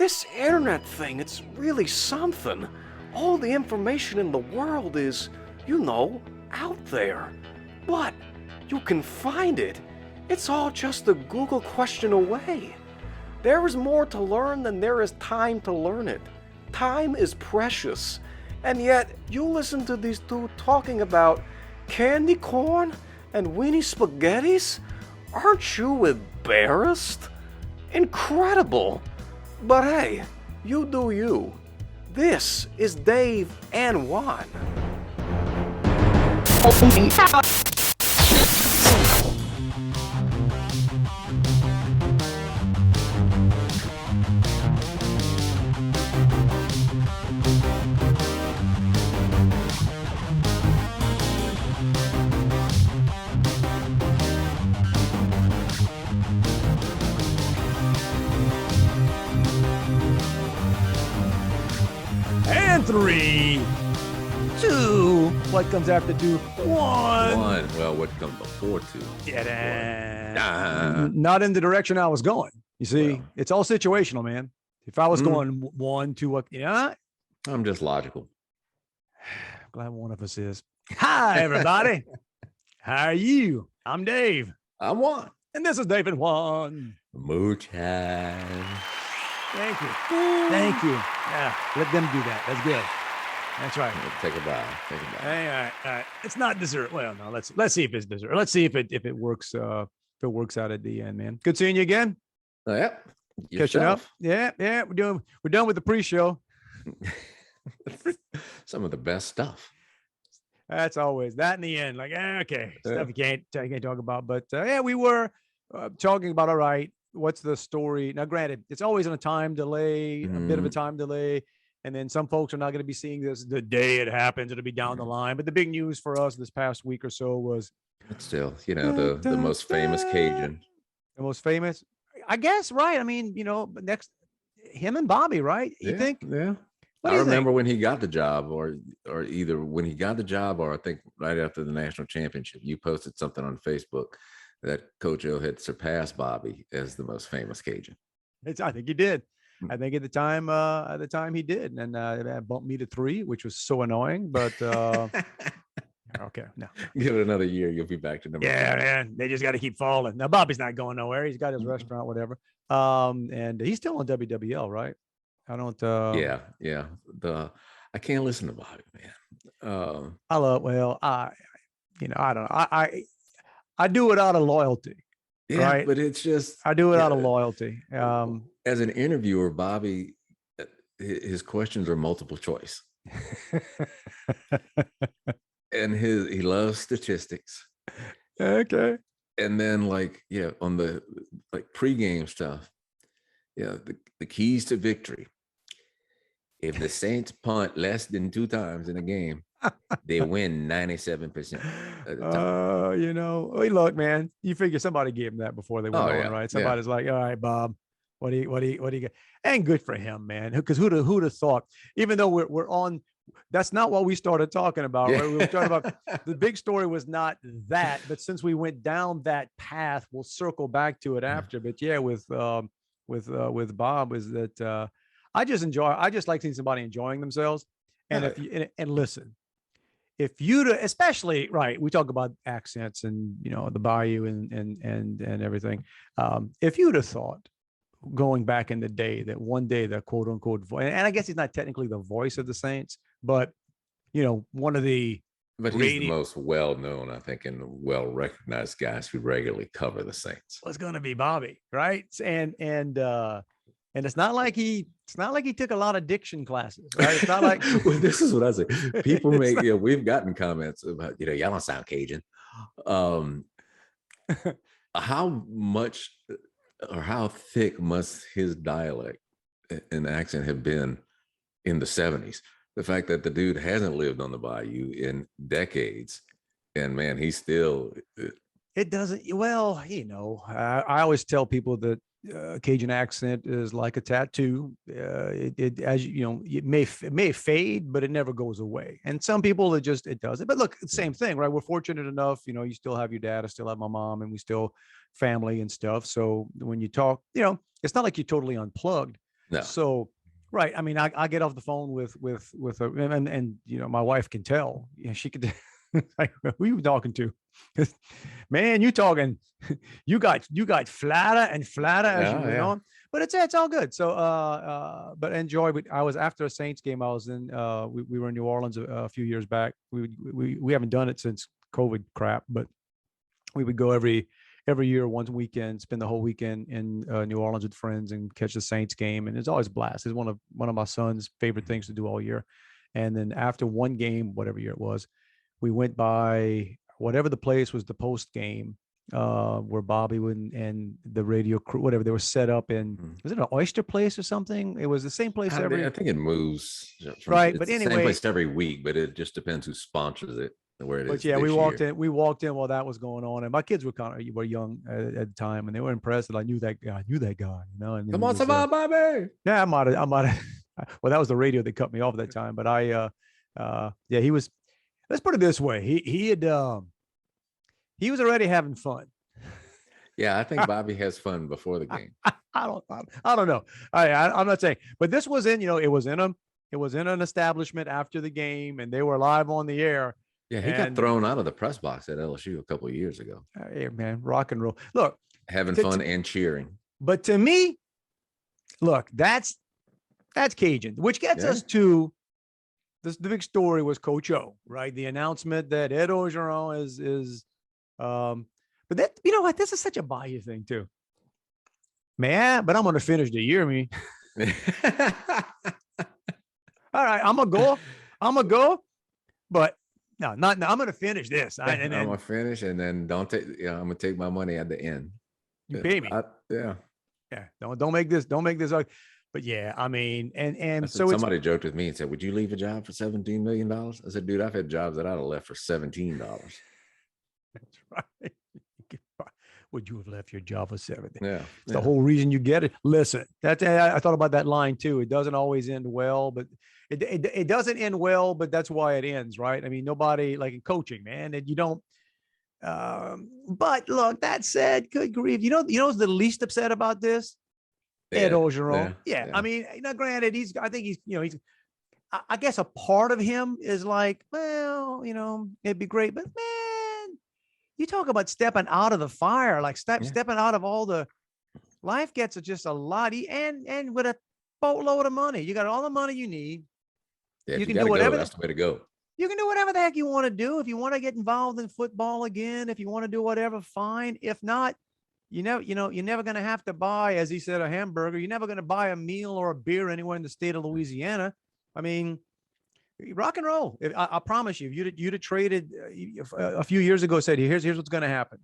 This internet thing, it's really something. All the information in the world is, out there. But you can find it. It's all just a Google question away. There is more to learn than there is time to learn it. Time is precious. And yet, you listen to these two talking about candy corn and weenie spaghettis? Aren't you embarrassed? Incredible! But hey, you do you. This is Dave and Juan. And 3, 2. What comes after 2? 1. Well, what comes before 2? Not in the direction I was going. You see, it's all situational, man. If I was going 1, 2, I'm just logical. Glad one of us is. Hi, everybody. How are you? I'm Dave. I'm Juan. And this is Dave and Juan. Moonshine. Thank you. Thank you. Yeah, let them do that. That's good. That's right. Take a bow. Take a bow. All right. It's not dessert. Well, no. Let's see if it's dessert. Let's see if it works. If it works out at the end, man. Good seeing you again. Oh, yeah. Catching up. Yeah. We're done with the pre-show. Some of the best stuff. That's always that in the end. Like, okay, stuff you can't talk about. But we were talking about. All right. What's the story? Now, granted, it's always on a time delay, a bit of a time delay. And then some folks are not going to be seeing this the day it happens. It'll be down the line. But the big news for us this past week or so was. But still, the most famous Cajun. The most famous, I guess, right? I mean, next, him and Bobby, right? You think? Yeah. I remember when he got the job or either when he got the job or I think right after the national championship, you posted something on Facebook that Coach O had surpassed Bobby as the most famous Cajun. I think he did. I think at the time he did, and that bumped me to 3, which was so annoying. But okay, no, give it another year, you'll be back to number. Yeah, 5. Man, they just got to keep falling. Now Bobby's not going nowhere. He's got his restaurant, whatever. And he's still on WWL, right? I don't. Yeah. I can't listen to Bobby, man. I don't know. I do it out of loyalty. Yeah, right? But it's just I do it out of loyalty. As an interviewer, Bobby, his questions are multiple choice, and he loves statistics. Okay. And then on the pregame stuff, the keys to victory. If the Saints punt less than 2 times in a game, they win 97% of the time. Look, man, you figure somebody gave him that before they went on, right? Somebody's like, all right, Bob, what do you get? And good for him, man. Because who'd have thought, even though we're on, that's not what we started talking about, right? We were talking about the big story was not that, but since we went down that path, we'll circle back to it after. But with Bob is that I just like seeing somebody enjoying themselves. And and listen, if you especially right, we talk about accents and the bayou and everything. If you'd have thought going back in the day that one day the quote unquote voice, and I guess he's not technically the voice of the Saints, but one of the But he's the most well-known, I think, and well-recognized guys who regularly cover the Saints. Was going to be Bobby, right? And it's not like he took a lot of diction classes, right? It's not like well, this is what I say. People make we've gotten comments about y'all don't sound Cajun. How much or how thick must his dialect and accent have been in the 70s? The fact that the dude hasn't lived on the bayou in decades, and man, he's still. It doesn't. Well, I always tell people that Cajun accent is like a tattoo. It as it may fade, but it never goes away. And some people it does it. But look, same thing, right? We're fortunate enough, you still have your dad, I still have my mom, and we still family and stuff. So when you talk, it's not like you're totally unplugged. No. So, right. I mean, I get off the phone with her, and my wife can tell. She could like, who you talking to? Man, you talking, you got flatter and flatter as you went on. But it's all good. So but enjoy. I was after a Saints game. I was in we were in New Orleans a few years back. We haven't done it since COVID crap, but we would go every year, one weekend, spend the whole weekend in New Orleans with friends and catch the Saints game. And it's always a blast. It's one of my son's favorite things to do all year. And then after one game, whatever year it was, we went by whatever the place was, the post game, where Bobby and the radio crew, whatever, they were set up in, was it an oyster place or something? It was the same place I think it moves. Right. But anyway, same place every week, but it just depends who sponsors it. Where it but is yeah, we walked in while that was going on, and my kids were young at the time, and they were impressed that I knew that guy, And come on, survive, Bobby. Yeah, I might have. Well, that was the radio that cut me off at that time, but yeah, he was. Let's put it this way: he was already having fun. Yeah, I think Bobby has fun before the game. I don't know. I'm not saying, but this was in, it was in an establishment after the game, and they were live on the air. Yeah, he got thrown out of the press box at LSU a couple of years ago. Hey, man, rock and roll. Look, having fun and cheering. But to me, look, that's Cajun, which gets us to this. The big story was Coach O, right? The announcement that Ed Orgeron is but that, what, this is such a Bayou thing too. Man, but I'm going to finish the year, me. All right, I'm going to go, but no, I'm going to finish this. I'm going to finish, and then don't take, I'm going to take my money at the end. You pay me. Yeah. Don't make this. But yeah, I mean, and so somebody joked with me and said, "Would you leave a job for $17 million?" I said, "Dude, I've had jobs that I'd have left for $17." That's right. Would you have left your job for 70? Yeah. It's the whole reason you get it. Listen, I thought about that line too. It doesn't always end well, but it doesn't end well, but that's why it ends, right? I mean, nobody, like in coaching, man, and you don't. But look, that said, good grief, you know who's the least upset about this? Ed Orgeron. Yeah. I mean, granted, I think he's, I guess a part of him is like, well, it'd be great, but man, you talk about stepping out of the fire, like stepping out of all the life gets just a lot, and with a boatload of money. You got all the money you need. Yeah, you can do whatever. That's the way to go. You can do whatever the heck you want to do. If you want to get involved in football again, if you want to do whatever, fine. If not, you're never going to have to buy, as he said, a hamburger. You're never going to buy a meal or a beer anywhere in the state of Louisiana. I mean, rock and roll. I promise you, if you'd have traded a few years ago, said, here's what's going to happen.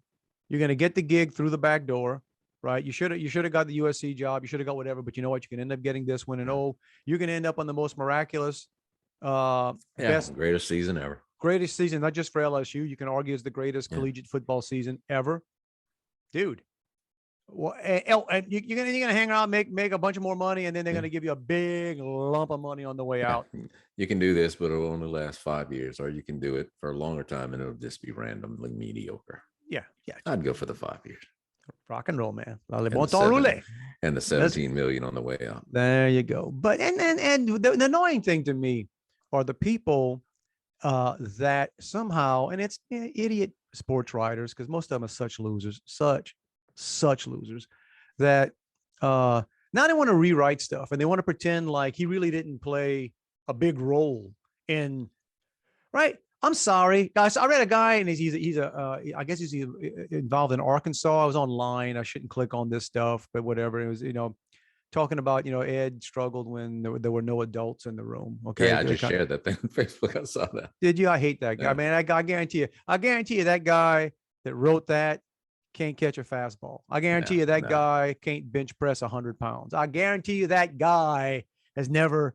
You're going to get the gig through the back door, right? You should have got the USC job. You should have got whatever, but you know what? You can end up getting this one. And you're going to end up on the most miraculous, best, greatest season ever. Greatest season, not just for LSU. You can argue it's the greatest collegiate football season ever, dude. Well, and you're gonna hang around, make a bunch of more money, and then they're gonna give you a big lump of money on the way out. You can do this, but it'll only last 5 years, or you can do it for a longer time, and it'll just be randomly mediocre. Yeah. I'd go for the 5 years. Rock and roll, man. And the 17 million on the way out. There you go. But and the annoying thing to me are the people that somehow, and it's idiot sports writers, because most of them are such losers, such losers, that now they want to rewrite stuff, and they want to pretend like he really didn't play a big role in, right? I'm sorry, guys. I read a guy, and he's I guess he's involved in Arkansas. I was online. I shouldn't click on this stuff, but whatever. It was, talking about, Ed struggled when there were no adults in the room. Okay. Yeah, I just shared that thing on Facebook. I saw that. Did you? I hate that guy, man. I guarantee you that guy that wrote that can't catch a fastball. I guarantee you that guy can't bench press 100 pounds. I guarantee you that guy has never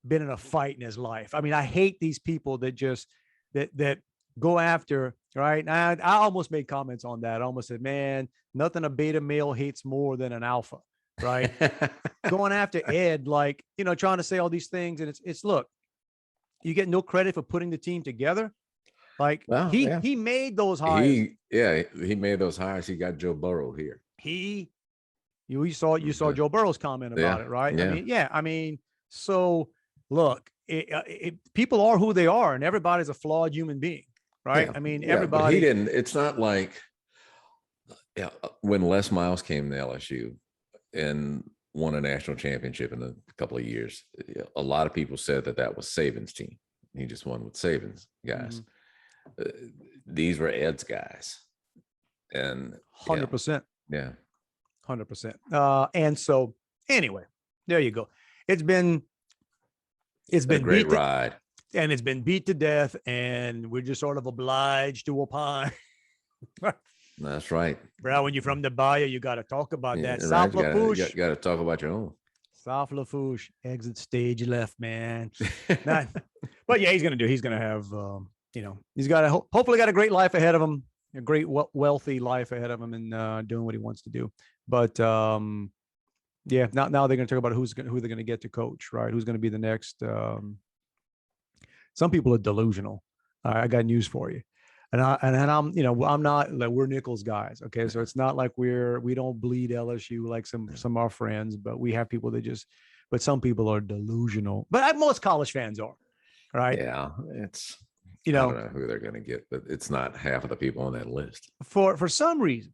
been in a fight in his life. I mean, I hate these people that just that go after, right? I almost made comments on that. I almost said, man, nothing a beta male hates more than an alpha, right? Going after Ed, like, trying to say all these things. And it's look, you get no credit for putting the team together. Like, he made those hires. He made those hires. He got Joe Burrow here. He You saw Joe Burrow's comment about it, right? Yeah. I mean, so look, people are who they are, and everybody's a flawed human being, right? Yeah. I mean, But everybody. he didn't. It's not like when Les Miles came to LSU and won a national championship in a couple of years, a lot of people said that was Saban's team. He just won with Saban's guys. These were Ed's guys, and 100%. Yeah. 100%. And so anyway, there you go. It's been a great ride, and it's been beat to death, and we're just sort of obliged to opine. That's right, bro. When you're from the Bayou, you got to talk about that. Right. South Lafourche. You got to talk about your own. South Lafourche exit stage left, man. But yeah, he's gonna have, he's got hopefully got a great life ahead of him, a great wealthy life ahead of him, and doing what he wants to do. But yeah, now they're gonna talk about who they're gonna get to coach, right? Who's gonna be the next? Some people are delusional. I got news for you. And I'm not like, we're Nichols guys. Okay. So it's not like we don't bleed LSU like some of our friends, but we have people but some people are delusional, but most college fans are, right? Yeah. It's, I don't know who they're going to get, but it's not half of the people on that list for some reason.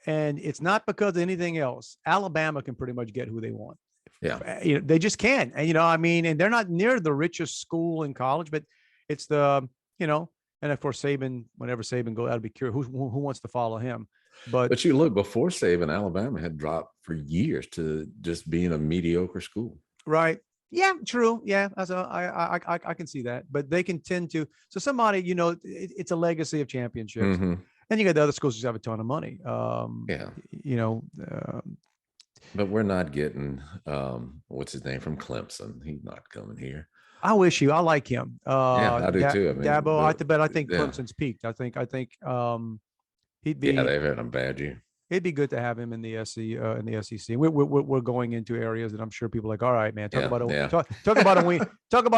And it's not because of anything else. Alabama can pretty much get who they want. Yeah. They just can. And, and they're not near the richest school in college, but it's and of course, Saban, whenever Saban goes, I'd be curious who wants to follow him. But you look, before Saban, Alabama had dropped for years to just being a mediocre school. Right. Yeah, true. Yeah. I can see that, but they can tend to. So somebody, it's a legacy of championships. And you got the other schools just have a ton of money. But we're not getting, what's his name from Clemson? He's not coming here. I like him. I do too. I mean, Dabo, I think Clemson's peaked. I think he'd be. Yeah, they've had a bad year. It'd be good to have him in the SEC. We're going into areas that I'm sure people are like, all right, man, talk about a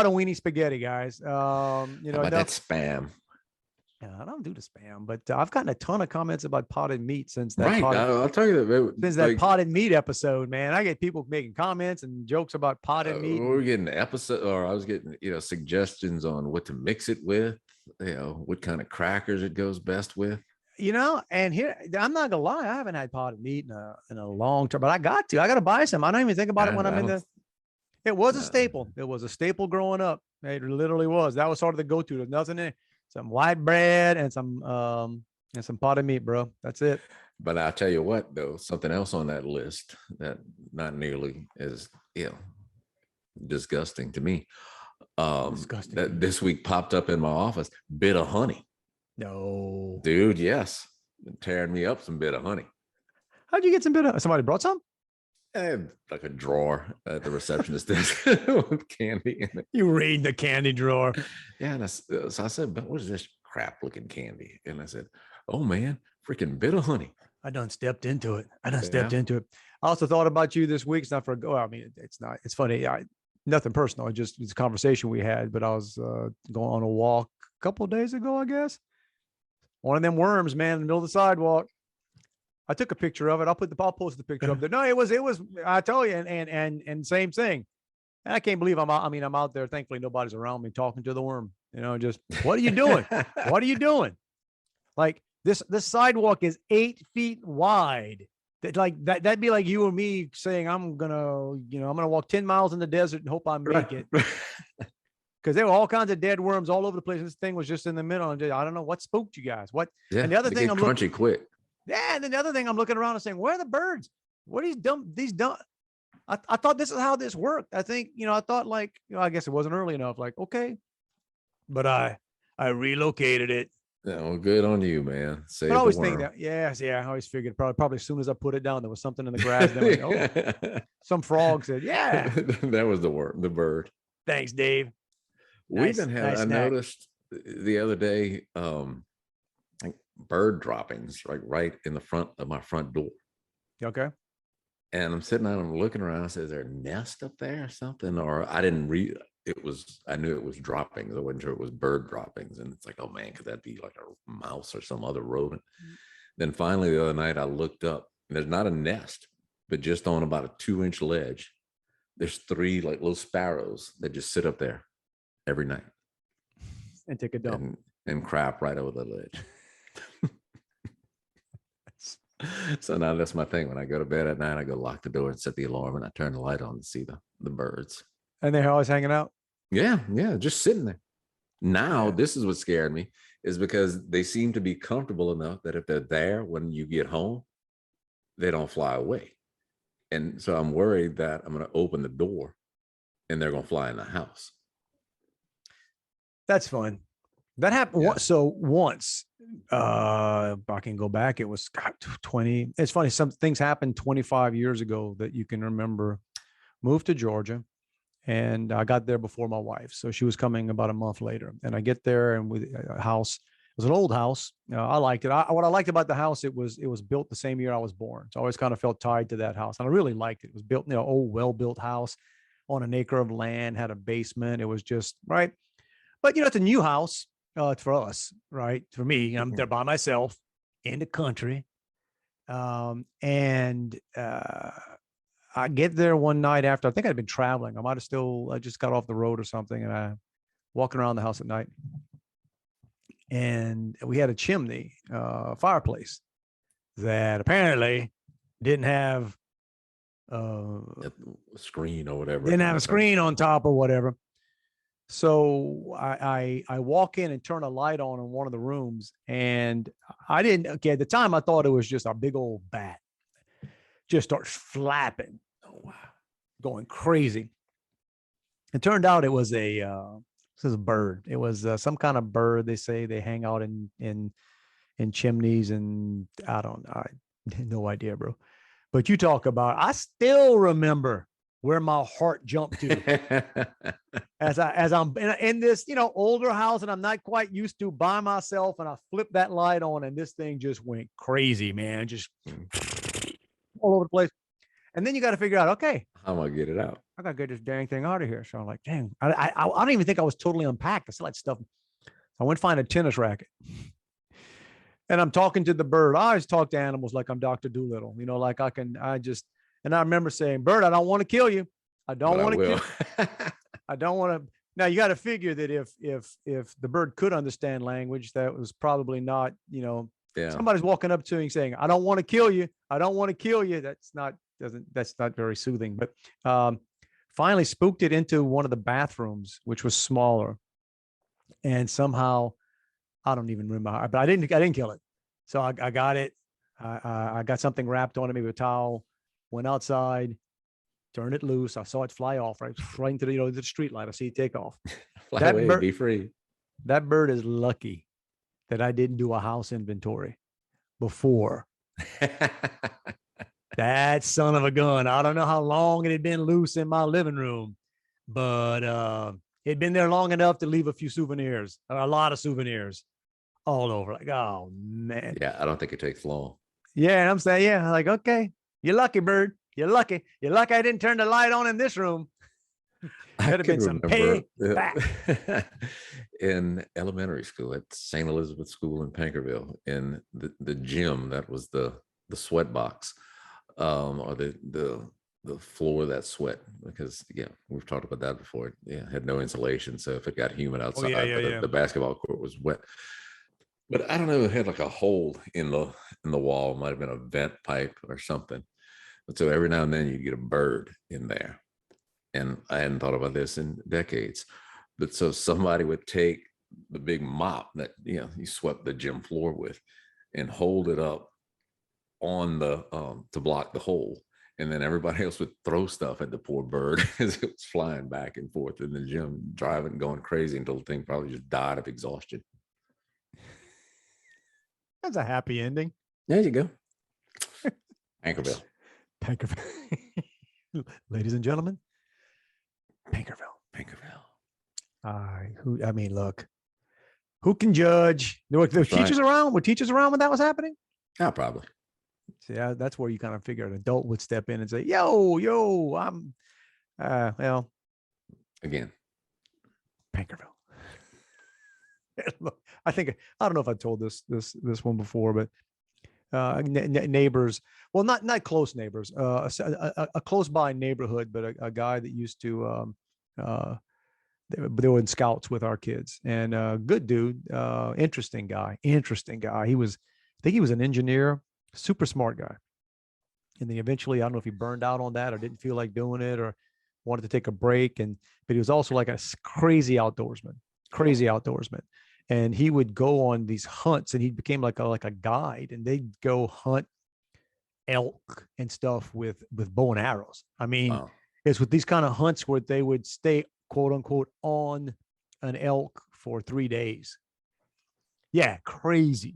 weenie spaghetti, guys. That's spam. Yeah, I don't do the spam, but I've gotten a ton of comments about potted meat since that. Right, I'll tell you that since that potted meat episode, man. I get people making comments and jokes about potted meat. We're getting I was getting suggestions on what to mix it with, what kind of crackers it goes best with. And here, I'm not gonna lie, I haven't had potted meat in a long time, but I got to buy some. I don't even think about it when I'm in the. It was a staple. It was a staple growing up. It literally was. That was sort of the go-to. There's nothing in it. Some white bread and some potted meat, bro. That's it. But I'll tell you what, though, something else on that list that not nearly as disgusting to me. That this week popped up in my office. Bit of honey. No, dude. Yes, tearing me up some bit of honey. How'd you get some bit of? Somebody brought some? Like a drawer at the receptionist desk with candy in it. You read the candy drawer. Yeah, and so I said, "But what is this crap looking candy?" And I said, "Oh man, freaking bit of honey." I done stepped into it. I also thought about you this week. It's not for a go. I mean, it's not. It's funny. Nothing personal. It's a conversation we had. But I was going on a walk a couple of days ago, I guess. One of them worms, man, in the middle of the sidewalk. I took a picture of it. I'll post the picture up there. No, it was, I tell you, and same thing. And I can't believe I'm out there. Thankfully, nobody's around me talking to the worm. Just, what are you doing? What are you doing? Like this sidewalk is 8 feet wide. That'd be like you or me saying, I'm gonna walk 10 miles in the desert and hope I make it. Because there were all kinds of dead worms all over the place. This thing was just in the middle. And I don't know what spooked you guys. What? Yeah, and the other thing, I'm crunchy quick. Yeah, and then the other thing, I'm looking around and saying, where are the birds? What are these dumb? I thought this is how this worked. I think, I thought I guess it wasn't early enough. Like, okay. But I relocated it. Yeah, well, good on you, man. But I always think that, I always figured probably as soon as I put it down, there was something in the grass. That some frog said, yeah. That was the worm, the bird. Thanks, Dave. We even had, I noticed the other day, bird droppings right in the front of my front door. Okay. And I'm sitting out and I'm looking around. I said, is there a nest up there or something? Or I didn't read I knew it was droppings. I wasn't sure it was bird droppings. And it's like, oh man, could that be like a mouse or some other rodent? Then finally the other night I looked up and there's not a nest. but just on about a 2-inch ledge, there's 3 like little sparrows that just sit up there every night and take a dump and crap right over the ledge. So now that's my thing. When I go to bed at night, I go lock the door and set the alarm, and I turn the light on to see the birds. And they're always hanging out? Yeah, just sitting there. Now, this is what scared me, is because they seem to be comfortable enough that if they're there when you get home, they don't fly away. And so I'm worried that I'm going to open the door and they're going to fly in the house. That's fun. That happened. Yeah. So once, I can go back, it was 20. It's funny. Some things happened 25 years ago that you can remember. Moved to Georgia, and I got there before my wife. So she was coming about a month later, and I get there, and with a house, it was an old house. I liked it. What I liked about the house, it was built the same year I was born. So I always kind of felt tied to that house. And I really liked it. It was built, old, well-built house on an acre of land, had a basement. It was just right. But, it's a new house. For us, right? For me, I'm there by myself in the country. And I get there one night after, I think I'd been traveling. I just got off the road or something, and I walking around the house at night. And we had a chimney, fireplace that apparently didn't have a screen or whatever. Didn't have a screen on top or whatever. So I walk in and turn a light on in one of the rooms, and at the time I thought it was just a big old bat. Just starts flapping. Oh, wow. Going crazy. It turned out it was a bird. It was some kind of bird. They say they hang out in chimneys, and I had no idea, bro. But you talk about, I still remember where my heart jumped to as I'm in this, older house, and I'm not quite used to by myself. And I flipped that light on, and this thing just went crazy, man. Just all over the place. And then you got to figure out, okay, how am I get it out? I got to get this dang thing out of here. So I'm like, dang, I don't even think I was totally unpacked. I still had stuff. I went find a tennis racket. And I'm talking to the bird. I always talk to animals like I'm Dr. Dolittle, and I remember saying, bird, I don't want to kill you. I don't want to kill you. I don't want to. Now you got to figure that if the bird could understand language, that was probably not, somebody's walking up to him saying, I don't want to kill you. I don't want to kill you. That's not very soothing, but finally spooked it into one of the bathrooms, which was smaller. And somehow, I don't even remember, but I didn't kill it. So I got it. I got something wrapped on it, maybe a towel, went outside, turned it loose. I saw it fly off right into the street light. I see it take off. Fly away, be free. That bird is lucky that I didn't do a house inventory before. That son of a gun. I don't know how long it had been loose in my living room, but it'd been there long enough to leave a few souvenirs, a lot of souvenirs all over. Like, oh man. Yeah, I don't think it takes long. Yeah, and I'm saying, like, okay, you're lucky, bird. You're lucky. You're lucky I didn't turn the light on in this room. Could have been some payback. In elementary school at St. Elizabeth School in Pankerville, in the gym that was the sweat box, or the floor that sweat, because we've talked about that before. It had no insulation, so if it got humid outside, the basketball court was wet. But I don't know, it had like a hole in the wall. It might have been a vent pipe or something. But so every now and then you get a bird in there. And I hadn't thought about this in decades. But so somebody would take the big mop that you swept the gym floor with and hold it up on the to block the hole. And then everybody else would throw stuff at the poor bird as it was flying back and forth in the gym, driving, going crazy until the thing probably just died of exhaustion. That's a happy ending. There you go. Pankerville. Ladies and gentlemen, Pankerville. Look, who can judge? There were teachers around? Were teachers around when that was happening? Yeah, probably. See, that's where you kind of figure an adult would step in and say, yo, I'm, again, Pankerville. Look, I don't know if I told this one before, but neighbors. Well, not close neighbors. A close by neighborhood, but a guy that used to. They were in scouts with our kids, and good dude, interesting guy. He was, I think he was an engineer, super smart guy. And then eventually, I don't know if he burned out on that or didn't feel like doing it or wanted to take a break. But he was also like a crazy outdoorsman. And he would go on these hunts, and he became like a guide, and they'd go hunt elk and stuff with bow and arrows. I mean, wow. It's with these kind of hunts where they would stay, quote unquote, on an elk for 3 days. Yeah, crazy.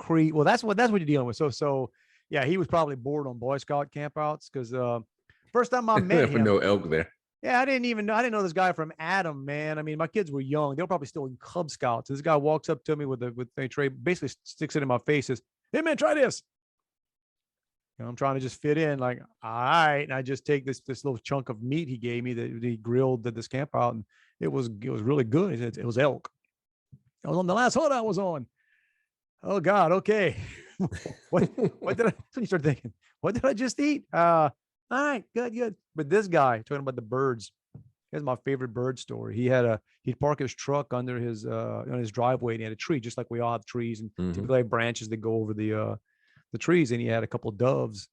Well, that's what you're dealing with. So yeah, he was probably bored on Boy Scout campouts because first time I met him, no elk there. Yeah, I didn't know this guy from Adam, man. I mean, my kids were young; they were probably still in Cub Scouts. This guy walks up to me with a tray, basically sticks it in my face, says, "Hey, man, try this." I'm trying to just fit in, like, all right. And I just take this little chunk of meat he gave me that he grilled at this camp out, and it was really good. He said it was elk. I was on the last hunt I was on. Oh God, okay. what did I? So you start thinking, what did I just eat? All right, good. But this guy talking about the birds. Here's my favorite bird story. He'd park his truck under his on his driveway, and he had a tree, just like we all have trees, and typically have branches that go over the trees, and he had a couple of doves.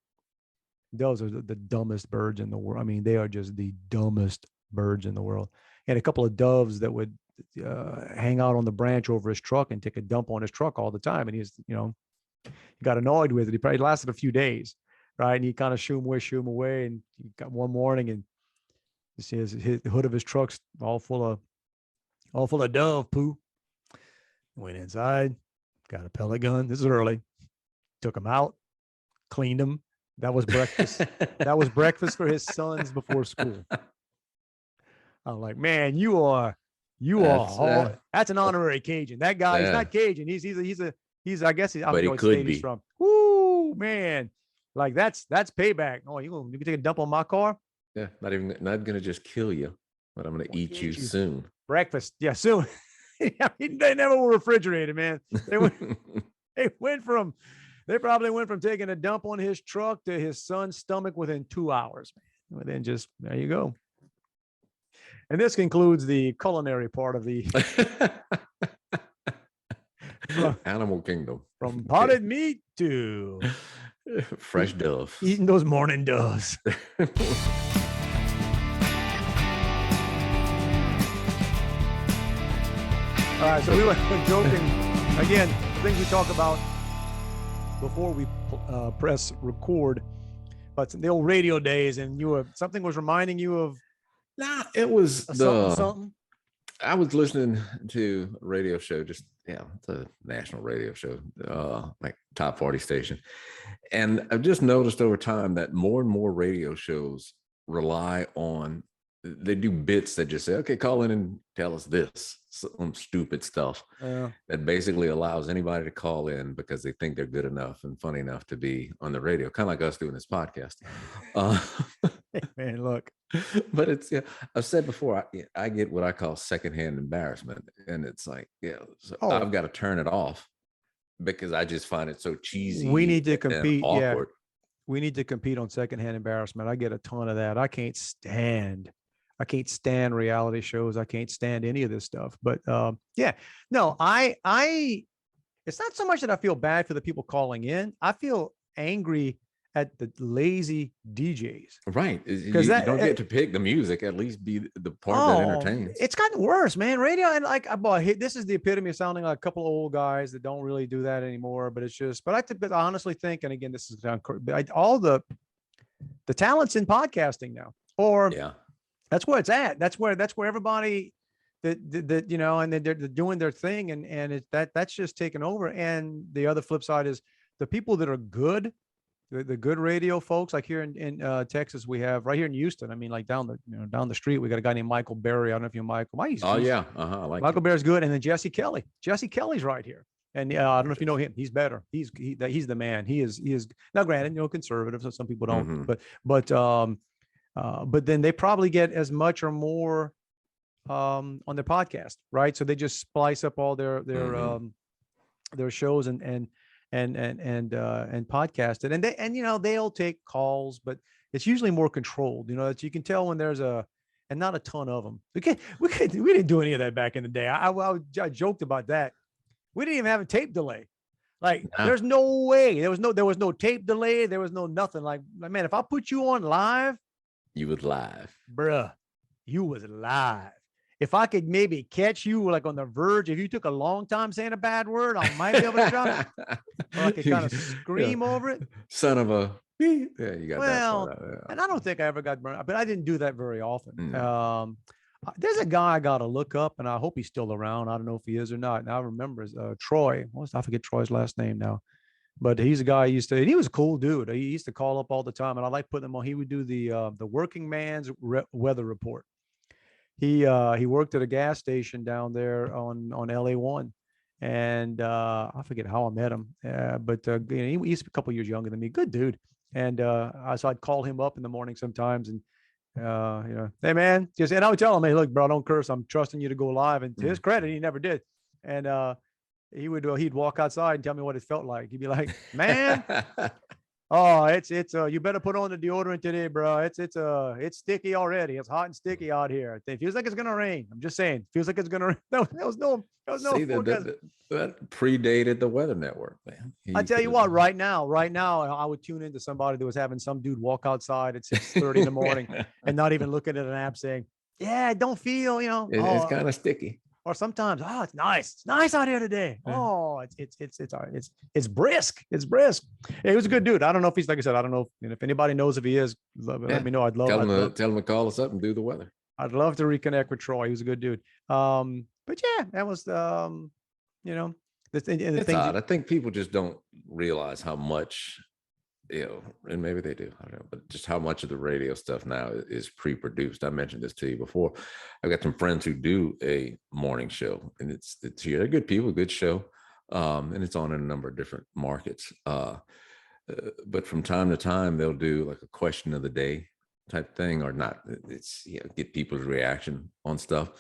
Doves are the dumbest birds in the world. I mean, they are just the dumbest birds in the world. And a couple of doves that would hang out on the branch over his truck and take a dump on his truck all the time. And he got annoyed with it. He probably lasted a few days, right? And he kind of shoo him away. And he got one morning, and you see the hood of his truck's all full of dove poo. Went inside, got a pellet gun. This is early. Took him out, cleaned him. That was breakfast. That was breakfast for his sons before school. I'm like, man, you are that's an honorary Cajun. That guy, he's not Cajun. He's I guess I don't know what state he's from. Woo, man. Like that's payback. Oh, you can take a dump on my car? Yeah, not gonna just kill you, but I'm gonna eat you soon. Breakfast. Yeah, soon. I mean, they never were refrigerated, man. They probably went from taking a dump on his truck to his son's stomach within 2 hours, man. And then just, there you go. And this concludes the culinary part of the animal kingdom. From potted meat to fresh dove. Eating those morning doves. All right, so we were joking. Again, things we talk about before we press record, but the old radio days, and something was reminding you of. Nah, it was something. I was listening to a radio show, it's a national radio show, like top 40 station, and I've just noticed over time that more and more radio shows they do bits that just say, okay, call in and tell us this, some stupid stuff that basically allows anybody to call in because they think they're good enough and funny enough to be on the radio, kind of like us doing this podcast. Man, look. But it's, I've said before, I get what I call secondhand embarrassment. And it's like, I've got to turn it off because I just find it so cheesy. We need to compete. Awkward. We need to compete on secondhand embarrassment. I get a ton of that. I can't stand reality shows. I can't stand any of this stuff. But it's not so much that I feel bad for the people calling in. I feel angry at the lazy DJs. Right. Because you don't get to pick the music, at least be the part that entertains. It's gotten worse, man. Radio, and this is the epitome of sounding like a couple of old guys that don't really do that anymore. But I honestly think, and again, this is all the talent's in podcasting now. That's where it's at. That's where everybody that and they're doing their thing, and that's just taken over. And the other flip side is the people that are good, the good radio folks, like here in Texas, we have right here in Houston. I mean, like down the street, we got a guy named Michael Berry. I don't know if you know Michael. I like Michael Berry's good, and then Jesse Kelly. Jesse Kelly's right here, and I don't know if you know him. He's better. He's the man. He is now. Granted, conservative, so some people don't, but then they probably get as much or more on their podcast, right? So they just splice up all their shows, and and podcast it. And they'll take calls, but it's usually more controlled. That you can tell when there's and not a ton of them. We didn't do any of that back in the day. I joked about that. We didn't even have a tape delay. Like, there's no way. There was no tape delay. There was no nothing. Like, man, if I put you on live, you would live, bruh. You was live. If I could maybe catch you like on the verge, if you took a long time saying a bad word, I might be able to drop it. Or I could kind of scream over it. Son of a. Yeah, you got that part out, yeah. And I don't think I ever got burned, but I didn't do that very often. Mm. There's a guy I got to look up, and I hope he's still around. I don't know if he is or not. And I remember Troy. I forget Troy's last name now, but he's a guy he was a cool dude. He used to call up all the time, and I like putting him on. He would do the working man's weather report. He worked at a gas station down there on LA1, and I forget how I met him, but he's a couple years younger than me. Good dude. And so I'd call him up in the morning sometimes, and hey man, and I would tell him, hey, look, bro, don't curse. I'm trusting you to go live. And to his credit, he never did. And he'd walk outside and tell me what it felt like. He'd be like, man, oh, it's you better put on the deodorant today, bro. It's sticky already. It's hot and sticky out here. It feels like it's gonna rain. I'm just saying, feels like it's gonna rain. That was no. See, that predated the Weather Network, man. I tell you what, right now, I would tune into somebody that was having some dude walk outside at 6:30 in the morning and not even looking at an app saying, yeah, I don't feel, it's kind of sticky. Or sometimes, oh, it's nice. It's nice out here today. Oh, it's brisk. It's brisk. Yeah, he was a good dude. I don't know if he's, like I said, I don't know if anybody knows if he is. Let me know. I'd love. Tell him to call us up and do the weather. I'd love to reconnect with Troy. He was a good dude. But yeah, that was it's odd. I think people just don't realize how much, and maybe they do, I don't know, but just how much of the radio stuff now is pre-produced. I mentioned this to you before. I've got some friends who do a morning show, and it's here. They're good people, good show, and it's on in a number of different markets. But from time to time, they'll do like a question of the day type thing, or not. It's get people's reaction on stuff.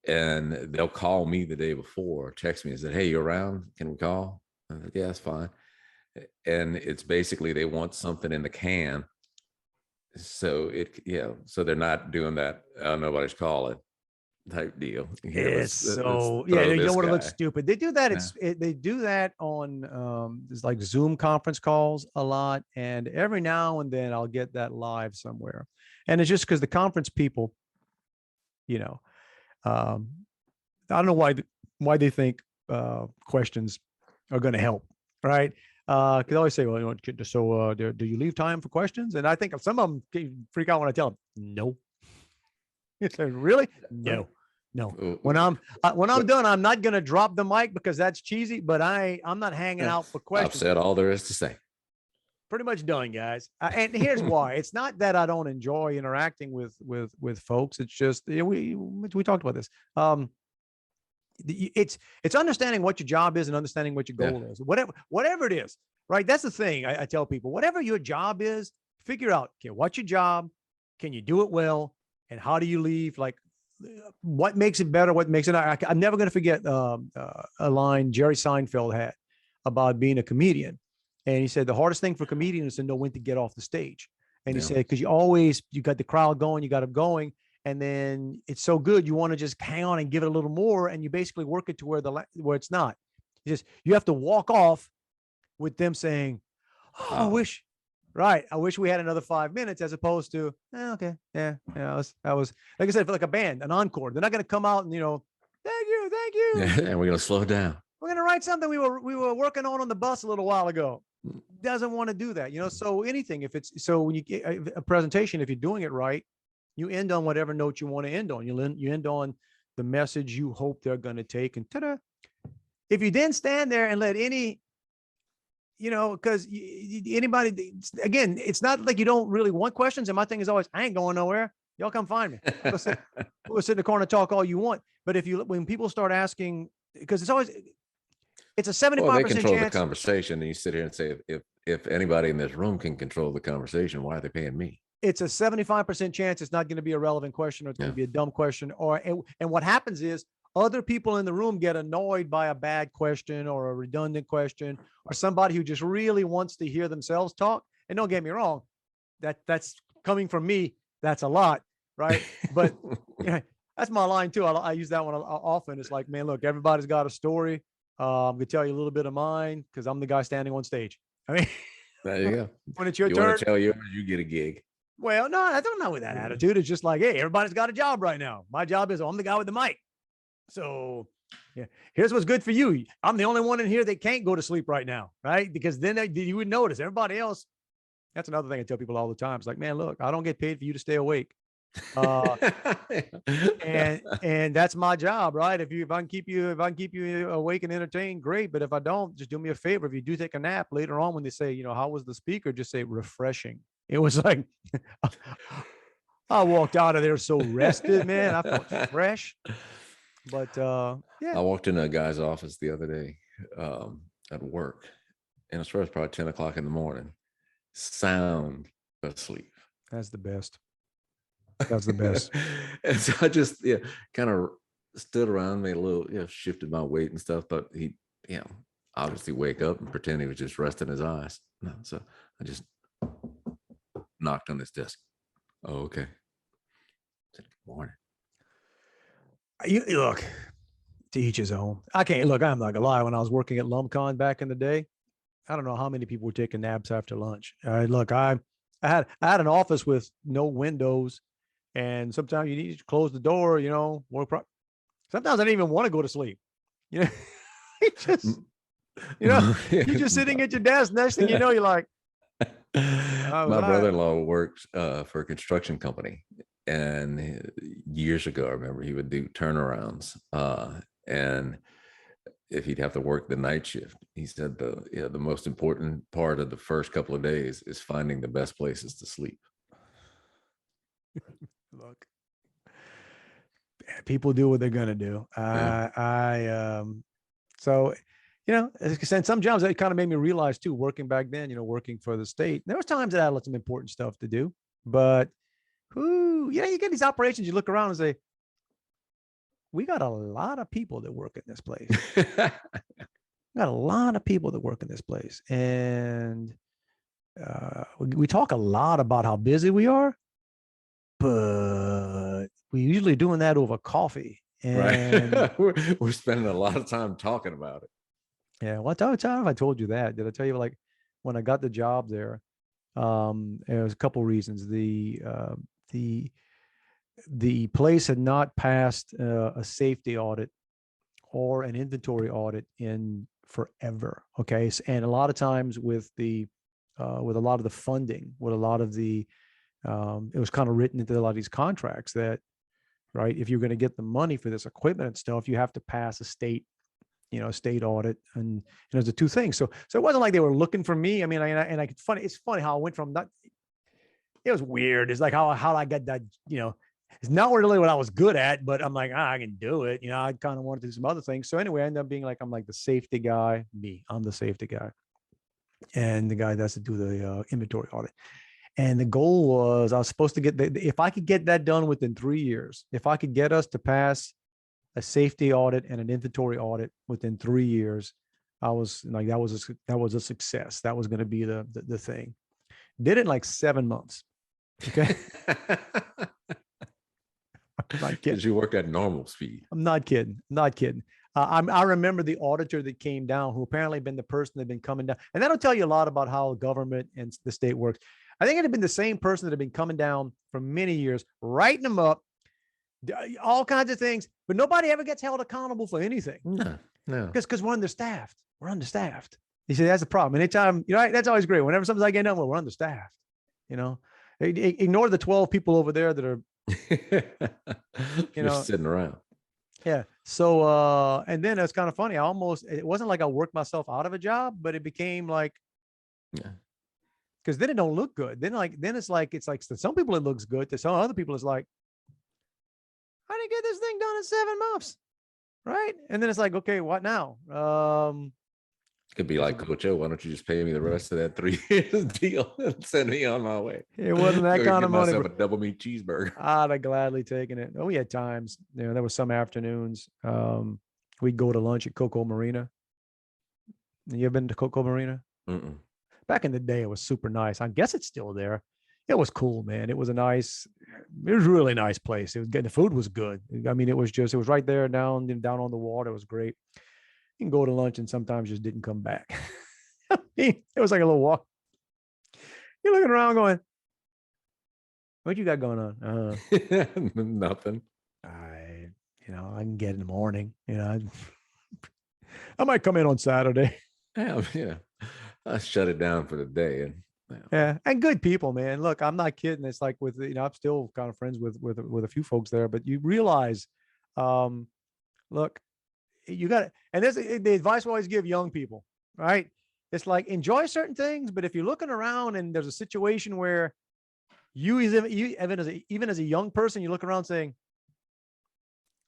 And they'll call me the day before, text me and say, hey, you around? Can we call? I'm like, yeah, that's fine. And it's basically they want something in the can. So so they're not doing that nobody's calling type deal. You don't want to look stupid. They do that. They do that on there's like Zoom conference calls a lot. And every now and then I'll get that live somewhere. And it's just because the conference people, I don't know why they think questions are going to help, right? Because I always say, well, do you leave time for questions? And I think some of them freak out when I tell them, no. It's like, really? No. When I'm done, I'm not going to drop the mic because that's cheesy. But I'm not hanging out for questions. I've said all there is to say. Pretty much done, guys. And here's why. It's not that I don't enjoy interacting with folks. It's just we talked about this. It's understanding what your job is and understanding what your goal is. Whatever it is, right? That's the thing I tell people. Whatever your job is, figure out, okay, what's your job? Can you do it well? And how do you leave? Like, what makes it better? What makes it? I'm never going to forget a line Jerry Seinfeld had about being a comedian. And he said, the hardest thing for comedians is to know when to get off the stage. And he said, because you got the crowd going, you got them going. And then it's so good, you want to just hang on and give it a little more. And you basically work it to where it's not. You have to walk off with them saying, I wish we had another 5 minutes, as opposed to, okay. Yeah. That was, like I said, for like a band, an encore. They're not going to come out and, thank you. Yeah, and we're going to slow down. We're going to write something we were working on the bus a little while ago. Doesn't want to do that, so anything, when you get a presentation, if you're doing it right, you end on whatever note you want to end on. You end on the message you hope they're going to take, and ta-da. If you then stand there and let any, because anybody, again, it's not like you don't really want questions. And my thing is always, I ain't going nowhere. Y'all come find me. We'll sit in the corner and talk all you want. But when people start asking, because it's a 75% they control chance. The conversation, and you sit here and say, if anybody in this room can control the conversation, why are they paying me? It's a 75% chance it's not going to be a relevant question, or it's going to be a dumb question. And what happens is other people in the room get annoyed by a bad question or a redundant question or somebody who just really wants to hear themselves talk. And don't get me wrong, that's coming from me. That's a lot, right? But yeah, that's my line too. I use that one often. It's like, man, look, everybody's got a story. I'm gonna tell you a little bit of mine because I'm the guy standing on stage. I mean, there you go. When it's your you turn, want to tell yours, you get a gig. Well, no, I don't know with that attitude. It's just like, hey, everybody's got a job right now. My job is I'm the guy with the mic. So yeah, here's what's good for you. I'm the only one in here that can't go to sleep right now, right? Because then you would notice everybody else. That's another thing I tell people all the time. It's like, man, look, I don't get paid for you to stay awake. And that's my job, right? If I can keep you awake and entertained, great. But if I don't, just do me a favor. If you do take a nap later on, when they say, you know, how was the speaker? Just say refreshing. It was like, I walked out of there so rested, man. I felt fresh. But yeah. I walked into a guy's office the other day at work, and it's probably 10 o'clock in the morning. Sound asleep. That's the best. That's the best. And so I just kind of stood around, made a little, shifted my weight and stuff, but he, obviously wake up and pretend he was just resting his eyes. No, so I just knocked on his desk. Oh, okay. I said, good morning. You look, to each his own. I can't look. I'm not gonna lie. When I was working at LumCon back in the day, I don't know how many people were taking naps after lunch. Look, I had an office with no windows, and sometimes you need to close the door. You know, sometimes I didn't even want to go to sleep. You know, you're just sitting at your desk. Next thing you know, you're like. My brother-in-law works for a construction company, and years ago, I remember he would do turnarounds, and if he'd have to work the night shift, he said the most important part of the first couple of days is finding the best places to sleep. Look, people do what they're gonna do. So. You know, and some jobs that kind of made me realize too, working back then, working for the state, there was times that I had some important stuff to do, but you get these operations, you look around and say, we got a lot of people that work in this place. We got a lot of people that work in this place. And we talk a lot about how busy we are, but we're usually doing that over coffee. And right. We're spending a lot of time talking about it. Yeah. Well, I don't know if I told you that. Did I tell you, like, when I got the job there, there was a couple reasons. The place had not passed a safety audit or an inventory audit in forever. Okay. And a lot of times with a lot of the funding, with a lot of the, it was kind of written into a lot of these contracts that, right, if you're going to get the money for this equipment and stuff, you have to pass a state audit, and there's the two things. So it wasn't like they were looking for me. I mean, it's funny how I went from that. It was weird. It's like how I got that, it's not really what I was good at, but I'm like, I can do it. I kind of wanted to do some other things. So anyway, I ended up being like, I'm like the safety guy, I'm the safety guy. And the guy that's to do the inventory audit. And the goal was I was supposed to if I could get that done within 3 years, if I could get us to pass a safety audit and an inventory audit within 3 years, I was like, that was a success. That was going to be the thing. Did it in like 7 months. Okay. I'm not kidding. Because you work at normal speed. I'm not kidding. I remember the auditor that came down, who apparently had been the person that had been coming down. And that'll tell you a lot about how government and the state works. I think it had been the same person that had been coming down for many years, writing them up, all kinds of things, but nobody ever gets held accountable for anything. No. Because we're understaffed. You see, that's the problem. Anytime, that's always great. Whenever something's like, no, we're understaffed. Ignore the 12 people over there that are, just sitting around. Yeah. So, and then it's kind of funny. It wasn't like I worked myself out of a job, but it became like, because then it don't look good. Then it's like to some people it looks good. To some other people it's like, I didn't get this thing done in 7 months, right? And then it's like, okay, what now? Could be like, Coach O, why don't you just pay me the rest of that 3 years deal and send me on my way? It wasn't that kind of money. Myself a double meat cheeseburger. I'd have gladly taken it. Oh, we had times, there was some afternoons. We'd go to lunch at Coco Marina. You ever been to Coco Marina? Mm-mm. Back in the day, it was super nice. I guess it's still there. It was cool, man. It was a really nice place. It was good. The food was good. I mean, it was right there down on the water. It was great. You can go to lunch and sometimes just didn't come back. I mean, it was like a little walk. You're looking around going, what you got going on? Nothing. I can get in the morning. I might come in on Saturday. Yeah. I shut it down for the day. And yeah, and good people, man. Look, I'm not kidding. It's like with I'm still kind of friends with a few folks there, but you realize, look, you got to, and this the advice I always give young people, right? It's like enjoy certain things, but if you're looking around and there's a situation where even as a young person, you look around saying,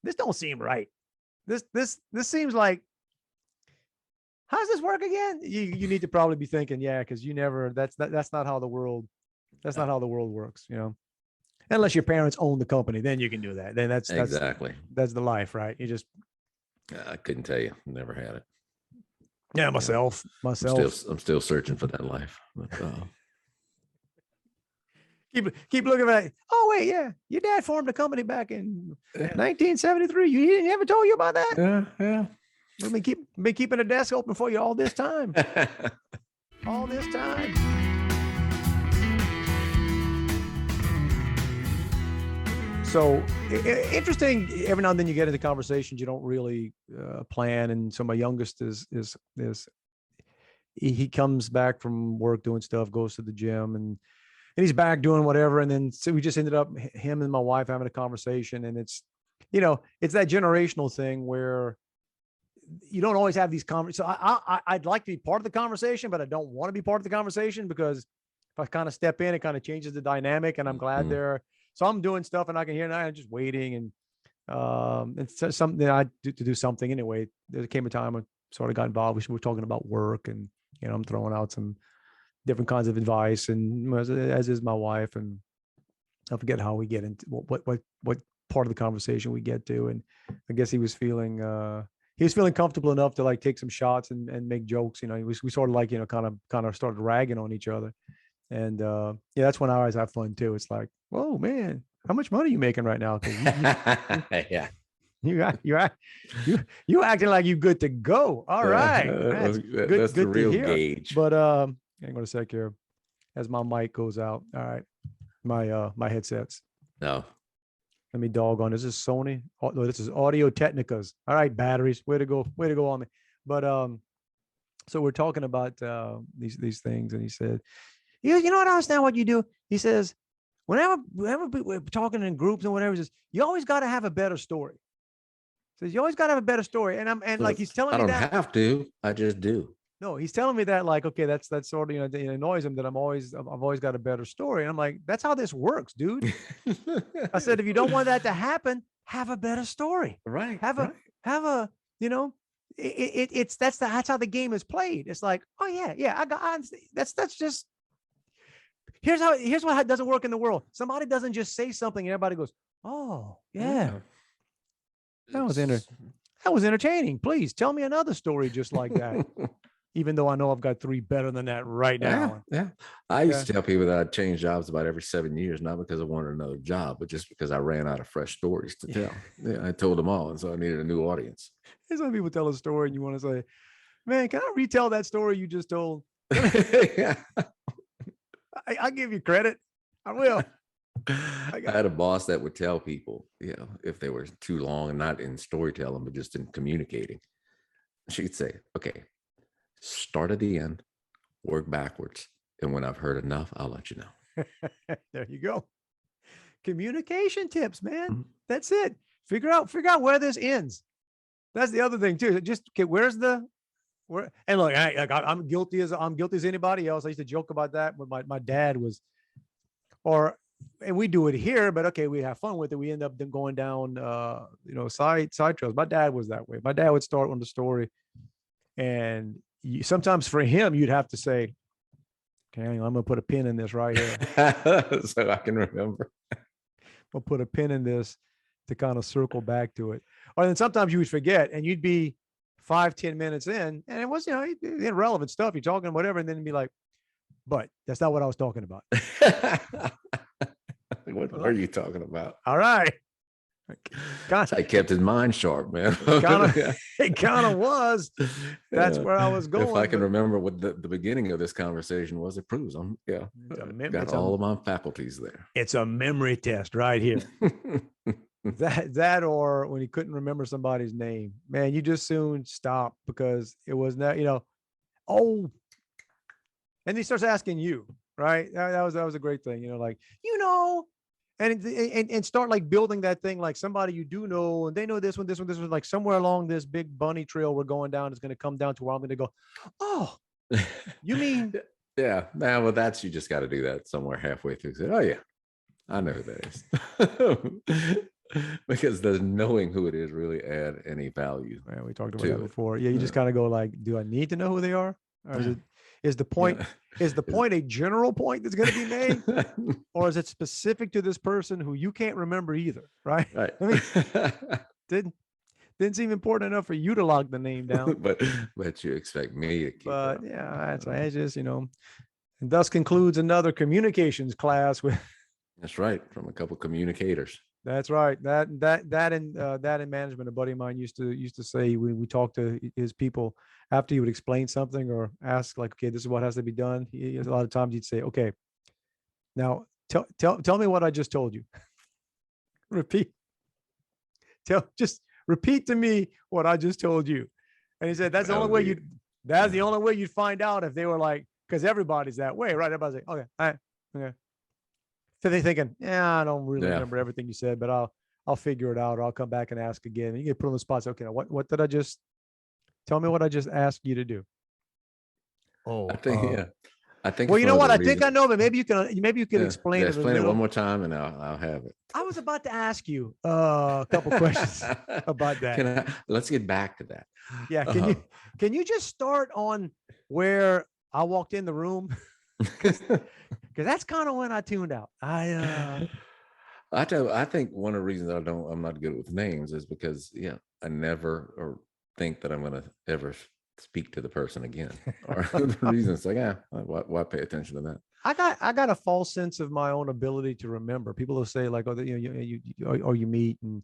this don't seem right. This seems like, how's this work again? You need to probably be thinking, yeah, because that's not how the world works, unless your parents own the company, then you can do that. Then that's the life, right? You just, I couldn't tell you, never had it. Yeah, myself. I'm still searching for that life. But, keep looking at it. Oh wait, yeah, your dad formed a company back in 1973. He didn't ever told you about that? Yeah. We've been keeping a desk open for you all this time. All this time. So interesting. Every now and then you get into conversations you don't really plan. And so my youngest is he comes back from work doing stuff, goes to the gym, and he's back doing whatever. And then so we just ended up, him and my wife having a conversation. And it's, it's that generational thing where you don't always have these conversations. So I'd like to be part of the conversation, but I don't want to be part of the conversation, because if I kind of step in, it kind of changes the dynamic, and I'm glad they're, so I'm doing stuff and I can hear, and I'm just waiting. And it's something I do to do something anyway. There came a time I sort of got involved. We were talking about work, and, I'm throwing out some different kinds of advice, and as is my wife, and I forget how we get into what part of the conversation we get to. And I guess he was feeling comfortable enough to like take some shots and make jokes. We sort of like, kind of started ragging on each other. And that's when I always have fun too. It's like, whoa, man, how much money are you making right now? Yeah. You acting like you good to go. All right. That's the real gauge. But hang on a sec here as my mic goes out. All right. My headsets. No. Let me dog on. This is Sony. Oh, no, this is Audio Technicas. All right, batteries. Way to go on me. But so we're talking about these things, and he said, you know what, I understand what you do. He says, whenever we're talking in groups and whatever, he says, you always got to have a better story. He says, you always got to have a better story. And like he's telling me that. I don't have to. I just do. No, he's telling me that, like, okay, that's sort of, it annoys him that I've always got a better story. And I'm like, that's how this works, dude. I said, if you don't want that to happen, have a better story. Right. Have a, that's how the game is played. It's like, oh yeah. I that's just, here's what doesn't work in the world. Somebody doesn't just say something and everybody goes, oh yeah. That was entertaining. Please tell me another story just like that. Even though I know I've got 3 better than that right now. Yeah. I used to tell people that I'd change jobs about every 7 years, not because I wanted another job, but just because I ran out of fresh stories to tell. Yeah, I told them all, and so I needed a new audience. There's some people tell a story and you want to say, man, can I retell that story you just told? Yeah. I give you credit. I will. I had a boss that would tell people, if they were too long, and not in storytelling, but just in communicating. She'd say, okay, start at the end, work backwards. And when I've heard enough, I'll let you know. There you go. Communication tips, man. Mm-hmm. That's it. Figure out where this ends. That's the other thing too. Just, okay, and look, I'm guilty as anybody else. I used to joke about that when my dad was, and we do it here, but okay, we have fun with it. We end up going down, side trails. My dad was that way. My dad would start on the story, and sometimes for him, you'd have to say, okay, I'm going to put a pin in this right here. So I can remember. We'll put a pin in this to kind of circle back to it. Or then sometimes you would forget and you'd be 5-10 minutes in and it was, irrelevant stuff. You're talking whatever. And then it'd be like, but that's not what I was talking about. What are you talking about? All right. I kept his mind sharp, man. It kind of was. That's where I was going. If I can remember what the beginning of this conversation was, it proves I'm got all of my faculties there. It's a memory test right here. that or when he couldn't remember somebody's name, man, you just soon stop because it was not, and he starts asking you, right? That was a great thing, and start like building that thing like somebody you do know, and they know this one, like somewhere along this big bunny trail we're going down is going to come down to where I'm going to go, oh, you mean? Yeah. Well, you just got to do that somewhere halfway through. Say, oh yeah, I know who that is. Because does knowing who it is really add any value? Man, we talked about that before. Yeah, you just kind of go like, do I need to know who they are? Or is the point a general point that's going to be made, or is it specific to this person who you can't remember either? Right. Right. I mean, didn't seem important enough for you to log the name down. but you expect me to keep. But yeah, that's right. It's just and thus concludes another communications class with. That's right, from a couple communicators. That's right. That in management, a buddy of mine used to say when we talked to his people after he would explain something or ask like, okay, this is what has to be done. A lot of times he'd say, okay, now tell me what I just told you. Just repeat to me what I just told you. And he said, that's the only way you'd find out if they were like, because everybody's that way, right? Everybody's like, okay, all right, okay. So they're thinking, I don't really remember everything you said, but I'll figure it out, or I'll come back and ask again. And you get put on the spot. Say, okay, now what did I just tell me? What I just asked you to do? Oh, I think. Well, you know what? I think I know, but maybe you can explain it. Explain it one more time, and I'll have it. I was about to ask you a couple questions about that. Let's get back to that. Yeah, can you just start on where I walked in the room? Because that's kind of when I tuned out. I think one of the reasons I'm not good with names is because I never think that I'm going to ever speak to the person again. Or the reason it's like, why pay attention to that? I got a false sense of my own ability to remember. People will say like, you meet, and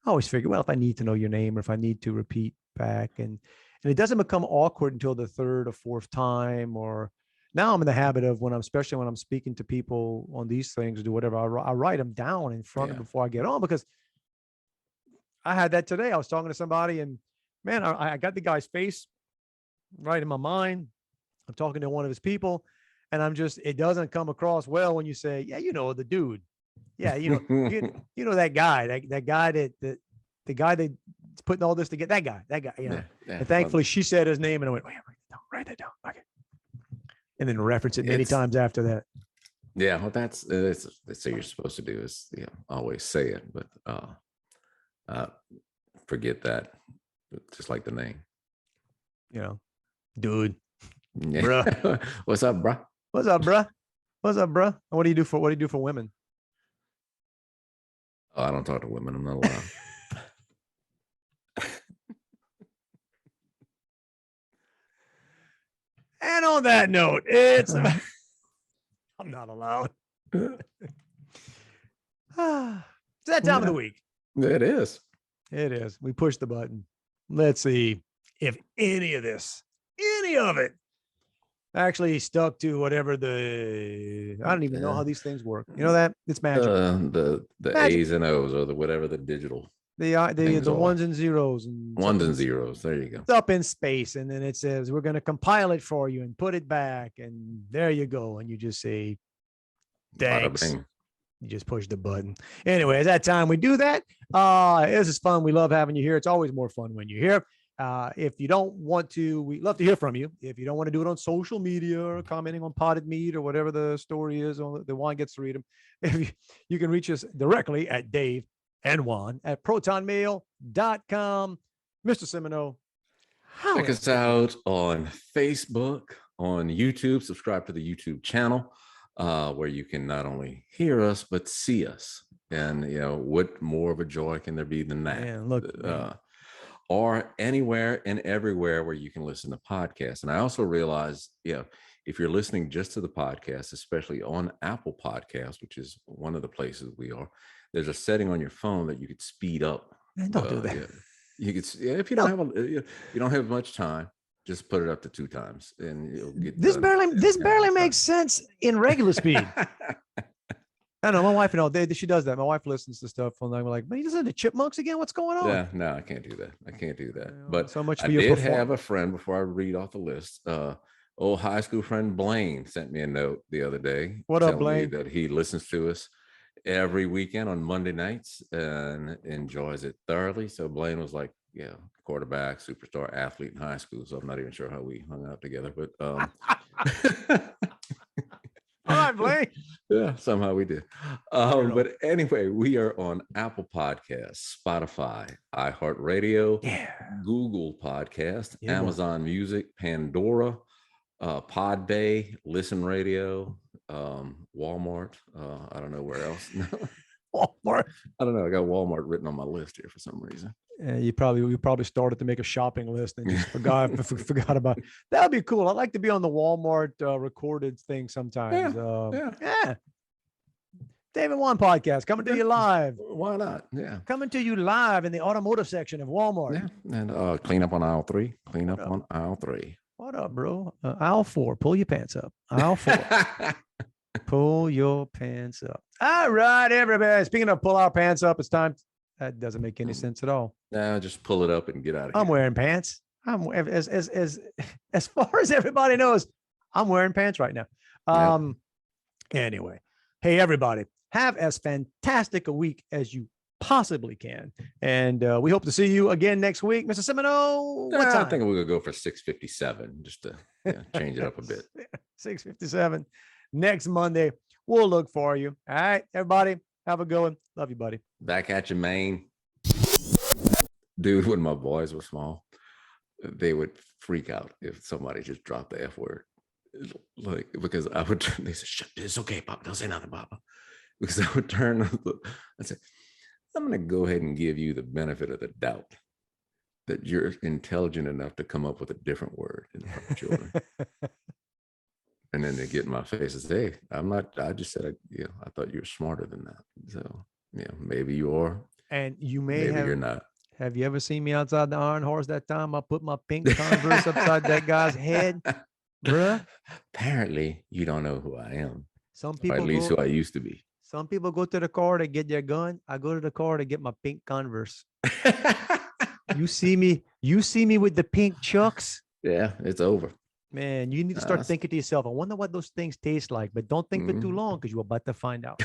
I always figure, well, if I need to know your name or if I need to repeat back, and it doesn't become awkward until the third or fourth time. Or now I'm in the habit of especially when I'm speaking to people on these things, or do whatever, I write them down in front of before I get on, because I had that today. I was talking to somebody and man, I got the guy's face right in my mind. I'm talking to one of his people and it doesn't come across well when you say, yeah, the dude. Yeah. You know, that guy, that guy the guy that's putting all this together, that guy, Yeah, and thankfully she said his name and I went, write that down. Okay. And then reference it many times after that. Yeah, well, that's what you're supposed to do is always say it, but forget that, just like the name. Dude. Yeah. Bruh. What's up, bruh? What's up, bruh? What's up, bruh? What do you do for women? Oh, I don't talk to women. I'm not allowed. And on that note, it's I'm not allowed. It's that time of the week. It is. It is. We push the button. Let's see if any of it actually stuck to whatever I don't even know how these things work. You know that? It's magic. The magic. A's and O's, or whatever the digital. The ones and zeros and ones and zeros. There you go. It's up in space, and then it says we're going to compile it for you and put it back, and there you go. And you just say, thanks. You just push the button. Anyway, it's that time we do that. This is fun. We love having you here. It's always more fun when you're here. If you don't want to, we love to hear from you. If you don't want to do it on social media or commenting on Potted Meat or whatever the story is, on the Juan gets to read them. If you can reach us directly at Dave and Juan at protonmail.com. Mr. Semino, Check us out on Facebook, on YouTube. Subscribe to the YouTube channel, where you can not only hear us but see us. And what more of a joy can there be than that? Man, look, or anywhere and everywhere where you can listen to podcasts. And I also realize, if you're listening just to the podcast, especially on Apple Podcasts, which is one of the places we are, there's a setting on your phone that you could speed up. Man, don't do that. Yeah. You could, if you don't have much time, just put it up to 2 times, and you'll get this barely makes sense in regular speed. I know my wife, she does that. My wife listens to stuff and I'm like, man, you listen to Chipmunks again? What's going on? Yeah, no, I can't do that. But so much for I did have a friend, before I read off the list, old high school friend Blaine sent me a note the other day. What up, Blaine? That he listens to us every weekend on Monday nights and enjoys it thoroughly. So Blaine was like, quarterback, superstar athlete in high school. So I'm not even sure how we hung out together, but all right, Blaine. Yeah, somehow we did. But anyway, we are on Apple Podcasts, Spotify, iHeartRadio, Google Podcast, Amazon Music, Pandora, Podbay, Listen Radio, Walmart. I don't know where else. Walmart. I don't know. I got Walmart written on my list here for some reason. You probably started to make a shopping list and just forgot about it. That would be cool. I'd like to be on the Walmart recorded thing sometimes. Yeah. David Juan podcast coming to you live. Why not? Yeah. Coming to you live in the automotive section of Walmart. Yeah. And clean up on aisle 3. Clean up on aisle 3. What up, bro? Aisle 4. Pull your pants up. Aisle 4. Pull your pants up. All right, everybody. Speaking of pull our pants up, it's time. That doesn't make any sense at all. No, just pull it up and get out of here. I'm wearing pants. I'm as far as everybody knows, I'm wearing pants right now. Anyway, hey everybody, have as fantastic a week as you possibly can, and we hope to see you again next week, Mr. Semino. What time? I think we're gonna go for 6:57 just to change it up a bit. 6:57 next Monday. We'll look for you. All right, everybody. Have a good one. Love you, buddy. Back at you, Maine. Dude, when my boys were small, they would freak out if somebody just dropped the F word. Like, because I would, they said, shut, it's okay, Papa. Don't say nothing, Papa. Because I would turn and say, I'm going to go ahead and give you the benefit of the doubt that you're intelligent enough to come up with a different word in front of children. And then they get in my face and say, hey, I'm not, I just said, I thought you were smarter than that. So, maybe you are. And you maybe you're not. Have you ever seen me outside the Iron Horse that time I put my pink Converse upside that guy's head? Bruh. Apparently, you don't know who I am. Some people, or at least who I used to be. Some people go to the car to get their gun. I go to the car to get my pink Converse. You see me with the pink Chucks? Yeah, it's over. Man, you need to start thinking to yourself, I wonder what those things taste like, but don't think for too long because you're about to find out.